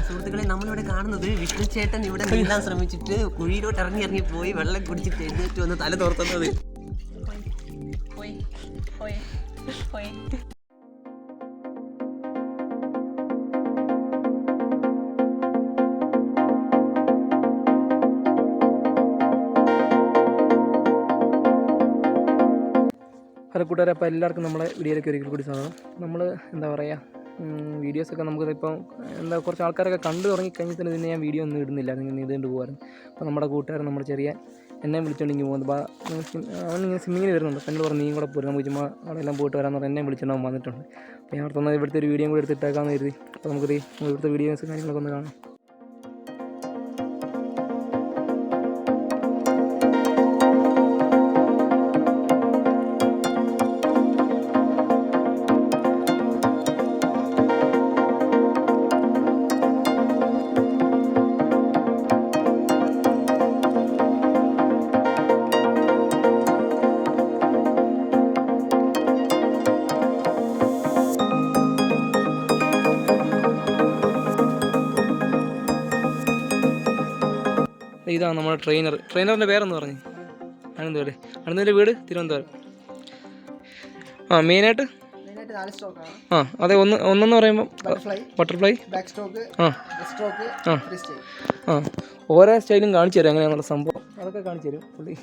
സുഹൃത്തുക്കളെ, നമ്മളിവിടെ കാണുന്നത് വിഷ്ണു ചേട്ടൻ ഇവിടെ നീന്താൻ ശ്രമിച്ചിട്ട് കുഴിയിലോട്ട് ഇറങ്ങി പോയി വെള്ളം കുടിച്ചിട്ട് എഴുന്നേറ്റ് വന്ന് തല തോർത്തുന്നത്. ഹലോ കൂട്ടുകാരെ, അപ്പോൾ എല്ലാവർക്കും നമ്മളെ വീഡിയോയിലേക്ക് ഒരിക്കൽ കൂടി സ്വാഗതം. നമ്മൾ എന്താ പറയുക, വീഡിയോസൊക്കെ നമുക്കിതിപ്പം കുറച്ച് ആൾക്കാരൊക്കെ കണ്ടു തുടങ്ങിക്കഴിഞ്ഞിട്ട് തന്നെ ഞാൻ വീഡിയോ ഒന്നും ഇടുന്നില്ല, നിങ്ങൾ നീന്തുകൊണ്ട് പോകുമായിരുന്നു. അപ്പോൾ നമ്മുടെ കൂട്ടുകാരൻ നമ്മുടെ ചെറിയ എന്നെ വിളിച്ചുകൊണ്ടെങ്കിൽ പോകുന്നത് അവനിങ്ങനെ സ്വിമ്മിങ്ങിന് വരുന്നുണ്ട്. അപ്പോൾ എന്നോട് പറഞ്ഞു നീയും കൂടെ പോരും, നമുക്ക് ചുമ്മാ അവിടെയെല്ലാം പോയിട്ട് വരാമെന്ന് പറഞ്ഞാൽ എന്നെ വിളിച്ചുകൊണ്ട് വന്നിട്ടുണ്ട്. അപ്പോൾ ഞാൻ അടുത്തുനിന്ന് ഇവിടുത്തെ ഒരു വീഡിയോ കൂടി എടുത്തിട്ടേക്കാമെന്ന് കരുതി. അപ്പോൾ നമുക്കിത് ഇവിടുത്തെ വീഡിയോസും കാര്യങ്ങളൊക്കെ ഒന്ന് കാണാം. ഇതാണ് നമ്മുടെ ട്രെയിനറിൻ്റെ പേരെന്ന് പറഞ്ഞു. അനന്തപുരം. അനന്തപുരം വീട് തിരുവനന്തപുരം. മെയിനായിട്ട് അതെ. ഒന്നെന്ന് പറയുമ്പോൾ ബട്ടർഫ്ലൈ, ഓരോ സ്റ്റൈലും കാണിച്ചു തരും എങ്ങനെയാണെന്നുള്ള സംഭവം. അതൊക്കെ കാണിച്ചു തരും പുള്ളി.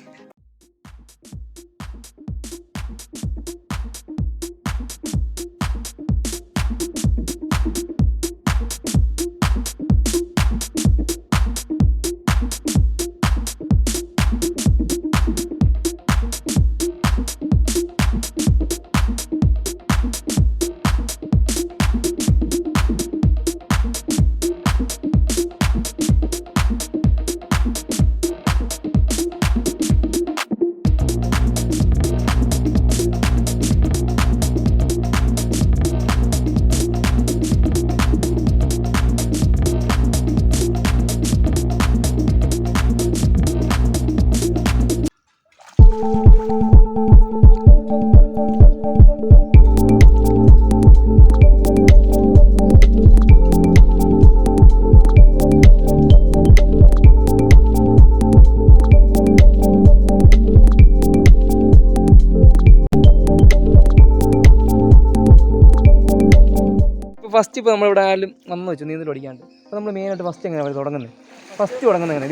ഫസ്റ്റ് ഇപ്പോൾ നമ്മളിവിടെ ആയാലും വന്നു വെച്ചു നീന്തൽ പഠിക്കാണ്ട്. അപ്പോൾ നമ്മൾ മെയിനായിട്ട് ഫസ്റ്റ് എങ്ങനെയാണ് അവർ തുടങ്ങുന്നത്? ഫസ്റ്റ് തുടങ്ങുന്നത് എങ്ങനെ?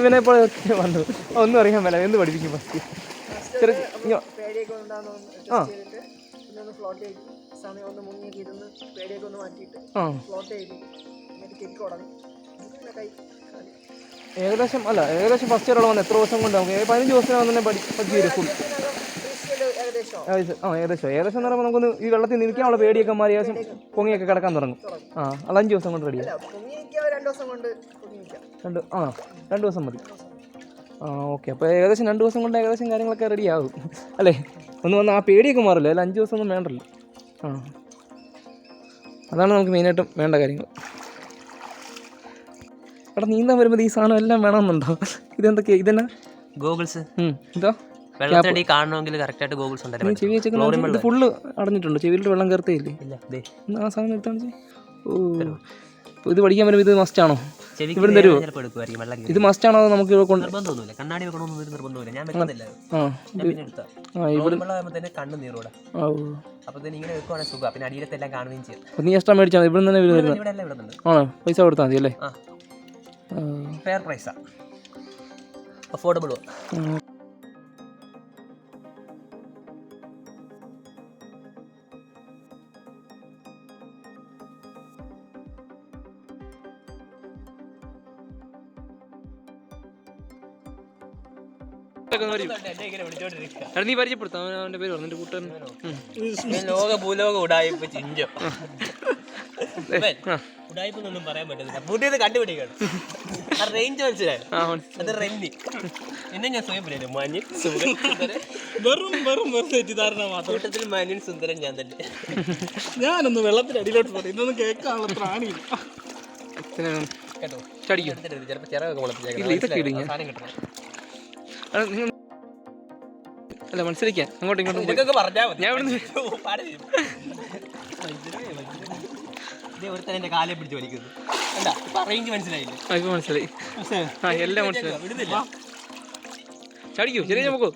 ഇവനെ ഇപ്പോൾ വന്നു ഒന്നും അറിയാൻ മേല, എന്ത് പഠിപ്പിക്കും ഫസ്റ്റ്? ഏകദേശം ഫസ്റ്റ് ഇയർ വന്ന് എത്ര ദിവസം കൊണ്ട് നമുക്ക് 15 ദിവസം തന്നെ പഠിച്ചു തരും ഫുൾ. ഏകദേശം എന്ന് പറയുമ്പോൾ നമുക്കൊന്ന് ഈ വെള്ളത്തിൽ നിൽക്കാനുള്ള പേടിയൊക്കെ മാറി ഏകദേശം പൊങ്ങിയൊക്കെ കിടക്കാൻ തുടങ്ങും. അത് 5 ദിവസം കൊണ്ട് റെഡിയാണ്. 2 ദിവസം മതി. ഓക്കെ. അപ്പോൾ ഏകദേശം 2 ദിവസം കൊണ്ട് ഏകദേശം കാര്യങ്ങളൊക്കെ റെഡിയാകും അല്ലേ? ഒന്ന് വന്ന് ആ പേടിയൊക്കെ മാറില്ല. അതിൽ 5 ദിവസം ഒന്നും വേണ്ടല്ലോ. അതാണ് നമുക്ക് മെയിനായിട്ടും വേണ്ട കാര്യങ്ങൾ. എടാ, നീന്താൻ വരുമ്പോൾ ഈ സാധനം എല്ലാം വേണമെന്നുണ്ടോ? ഇതെന്തൊക്കെയാ? ഇതെന്നാ? ഗോഗിൾസ്. ഇതോ വെള്ളത്തടി കാണണമെങ്കിൽ കറക്റ്റായിട്ട് ഗോഗിൾസ് ഉണ്ടായിരുന്നു. ചെവി വെച്ചേക്കുന്നത് ഇത് ഫുള്ള് അടഞ്ഞിട്ടുണ്ട്. ചെവിയിലോട്ട് വെള്ളം കയറത്തേ ഇല്ലേ? ആ സാധനം എടുത്താണ്. ഓ, ഇത് പഠിക്കാൻ വരുമ്പോൾ ഇത് മസ്റ്റാണോ? ഇവിടെ തരുമോ? ഇത് മസ്റ്റാണോ? നമുക്ക് കണ്ണാടി നിർബന്ധമില്ല. ഞാൻ പിന്നെ അടിയിലത്തെല്ലാം കാണുകയും ചെയ്യാം. നീ എക്സ്ട്രാ മേടിച്ചാൽ ഇവിടെ തന്നെ വരുന്നത്? ആണോ? പൈസ കൊടുത്താൽ മതി അല്ലേ? ഫെയർ പ്രൈസാ, അഫോർഡബിൾ. നീ പരിചയപ്പെടുത്താം അവന്റെ പേര് പറഞ്ഞു. കൂട്ടുകാരൻ ലോക ഭൂലോക ഉടായിപ്പ് ചിഞ്ചോ. ഉടായിപ്പൊന്നും പറയാൻ പറ്റത്തില്ല, പുതിയത് കണ്ടുപിടിക്കണം. ആ റേഞ്ച് മനസ്സിലായി. അത് റെന്നി. എന്നെ ഞാൻ സ്വയം പറയാം, മാന്യൻ സുന്ദരൻ. വെറും തെറ്റിദ്ധാരണ മാത്രം. കൂട്ടത്തിൽ മാന്യൻ സുന്ദരൻ ഞാൻ തന്നെ. ഞാനൊന്ന് വെള്ളത്തിനടിയിലോട്ട് പോയി ഇതൊന്നും കേൾക്കാനുള്ള പ്രാണിയില്ല കേട്ടോ. ചിലപ്പോൾ ചിറകൊക്കെ മുളപ്പിച്ചേക്കാം. സാധനം കിട്ടണം. അല്ല മത്സരിക്കാൻ അങ്ങോട്ടും ഇങ്ങോട്ടും ഇതൊക്കെ പറഞ്ഞാൽ മതി. ഞാൻ ഇവിടുന്ന് ഒരുത്തൻ എൻ്റെ കാലെ പിടിച്ച് വലിക്കുന്നു. എന്താ ഇപ്പം റേഞ്ച് മനസ്സിലായില്ലേ? ഇപ്പം മനസ്സിലായി. എല്ലാം മനസ്സിലായി. വിടുന്നില്ല. ചടിക്കൂ ചെറിയ നമുക്കോ.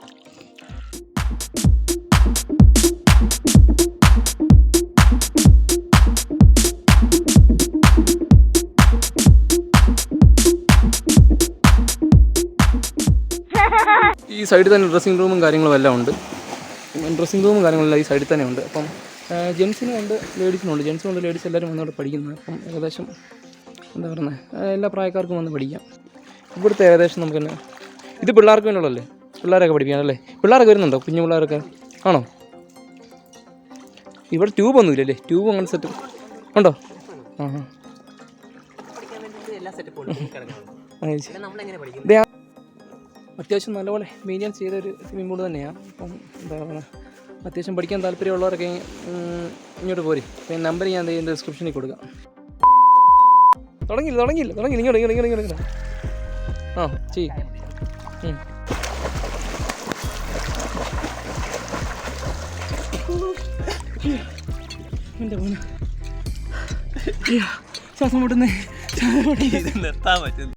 ഈ സൈഡിൽ തന്നെ ഡ്രസ്സിംഗ് റൂമും കാര്യങ്ങളും എല്ലാം ഉണ്ട്. ഡ്രസ്സിംഗ് റൂമും കാര്യങ്ങളെല്ലാം ഈ സൈഡിൽ തന്നെ ഉണ്ട്. അപ്പം ജെൻസിനും ഉണ്ട് ലേഡീസിനും ഉണ്ട്. ജെൻസും ഉണ്ട് ലേഡീസ് എല്ലാവരും വന്നവിടെ പഠിക്കുന്നത്. അപ്പം ഏകദേശം എന്താ പറയുന്നത് എല്ലാ പ്രായക്കാർക്കും വന്ന് പഠിക്കാം. ഇവിടുത്തെ ഏകദേശം നമുക്ക് തന്നെ ഇത് പിള്ളേർക്ക് വേണ്ടിയുള്ളല്ലേ, പിള്ളേരൊക്കെ പഠിപ്പിക്കാനല്ലേ. പിള്ളേരൊക്കെ വരുന്നുണ്ടോ? കുഞ്ഞു പിള്ളേരൊക്കെ ആണോ? ഇവിടെ ട്യൂബൊന്നും ഇല്ലല്ലേ? ട്യൂബ് അങ്ങനെ സെറ്റ് ഉണ്ടോ? ആ ഹാ അത്യാവശ്യം നല്ലപോലെ മെയിൻ്റെനൻസ് ചെയ്തൊരു സ്വിമ്മിംഗ് പൂൾ തന്നെയാണ്. അപ്പം എന്താ പറയുക അത്യാവശ്യം പഠിക്കാൻ താല്പര്യമുള്ളവരൊക്കെ ഇങ്ങോട്ട് പോരി. പിന്നെ നമ്പർ ഞാൻ എൻ്റെ ഡിസ്ക്രിപ്ഷനിൽ കൊടുക്കാം. തുടങ്ങിയില്ല ഇങ്ങോട്ട് ആ ചെയ്യും. എൻ്റെ മോനെ ശ്വാസം മുട്ടുന്നേ. നിർത്താൻ പറ്റുന്നു.